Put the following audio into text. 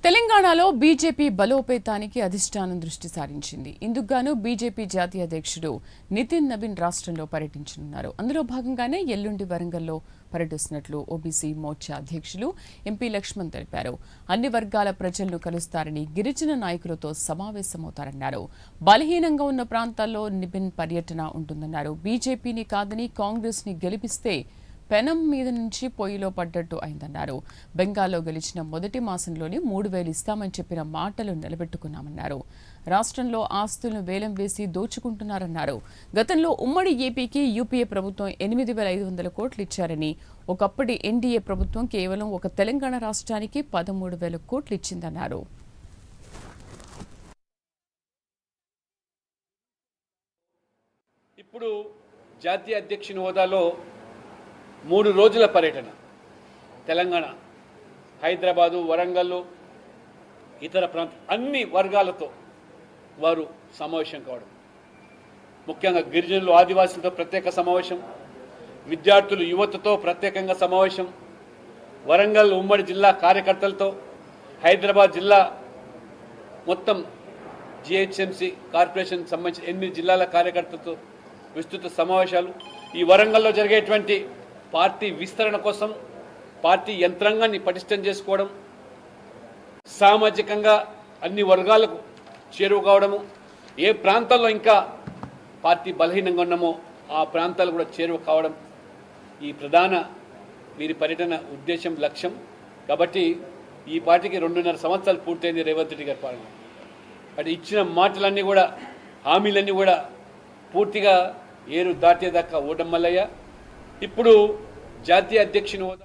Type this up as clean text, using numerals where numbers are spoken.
తెలంగాణలో బీజేపీ బలోపేతానికి అధిష్టానం దృష్టి సారించింది. ఇందుకుగాను బీజేపీ జాతీయ అధ్యక్షుడు నితిన్ నబీన్ రాష్ట్రంలో పర్యటించనున్నారు. అందులో భాగంగానే ఎల్లుండి వరంగల్లో పర్యటిస్తున్నట్లు ఓబీసీ మోర్చా అధ్యక్షులు ఎంపీ లక్ష్మణ్ తెలిపారు. అన్ని వర్గాల ప్రజలను కలుస్తారని, గిరిజన నాయకులతో సమావేశమవుతారన్నారు. బలహీనంగా ఉన్న ప్రాంతాల్లో నిబిన్ పర్యటన ఉంటుందన్నారు. బీజేపీని కాదని కాంగ్రెస్ ని గెలిపిస్తే పెనం మీద నుంచి పొయ్యిలో పడ్డట్టు అయిందన్నారు. బెంగాల్లో గెలిచిన మొదటి మాసంలోనే 3,000 ఇస్తామని చెప్పిన మాటలు నిలబెట్టుకున్నామన్నారు. రాష్ట్రంలో ఆస్తులను వేలం వేసి దోచుకుంటున్నారన్నారు. గతంలో ఉమ్మడి ఏపీకి యూపీఏ ప్రభుత్వం 8,500 కోట్లు ఇచ్చారని, ఒకప్పటి ఎన్డీఏ ప్రభుత్వం కేవలం ఒక తెలంగాణ రాష్ట్రానికి 13,000 కోట్లు ఇచ్చిందన్నారు. ఇప్పుడు జాతీయ అధ్యక్షుని హోదాలో 3 రోజుల పర్యటన తెలంగాణ, హైదరాబాదు, వరంగల్, ఇతర ప్రాంత అన్ని వర్గాలతో వారు సమావేశం కావడం, ముఖ్యంగా గిరిజనులు, ఆదివాసులతో ప్రత్యేక సమావేశం, విద్యార్థులు, యువతతో ప్రత్యేకంగా సమావేశం, వరంగల్ ఉమ్మడి జిల్లా కార్యకర్తలతో, హైదరాబాద్ జిల్లా మొత్తం జిహెచ్ఎంసీ కార్పొరేషన్ సంబంధించిన 8 జిల్లాల కార్యకర్తలతో విస్తృత సమావేశాలు, ఈ వరంగల్లో జరిగేటువంటి పార్టీ విస్తరణ కోసం పార్టీ యంత్రాంగాన్ని పటిష్టం చేసుకోవడం, సామాజికంగా అన్ని వర్గాలకు చేరువ కావడము, ఏ ప్రాంతాల్లో ఇంకా పార్టీ బలహీనంగా ఉన్నామో ఆ ప్రాంతాలు కూడా చేరువ కావడం ఈ ప్రధాన వీరి పర్యటన ఉద్దేశం, లక్ష్యం. కాబట్టి ఈ పార్టీకి 2.5 సంవత్సరాలు పూర్తయింది రేవంత్ రెడ్డి గారి పాలన. అంటే ఇచ్చిన మాటలన్నీ కూడా, హామీలన్నీ కూడా పూర్తిగా ఏరు దాటేదాకా ఓటం మల్లయ్య. ఇప్పుడు జాతీయ అధ్యక్షుని హోదా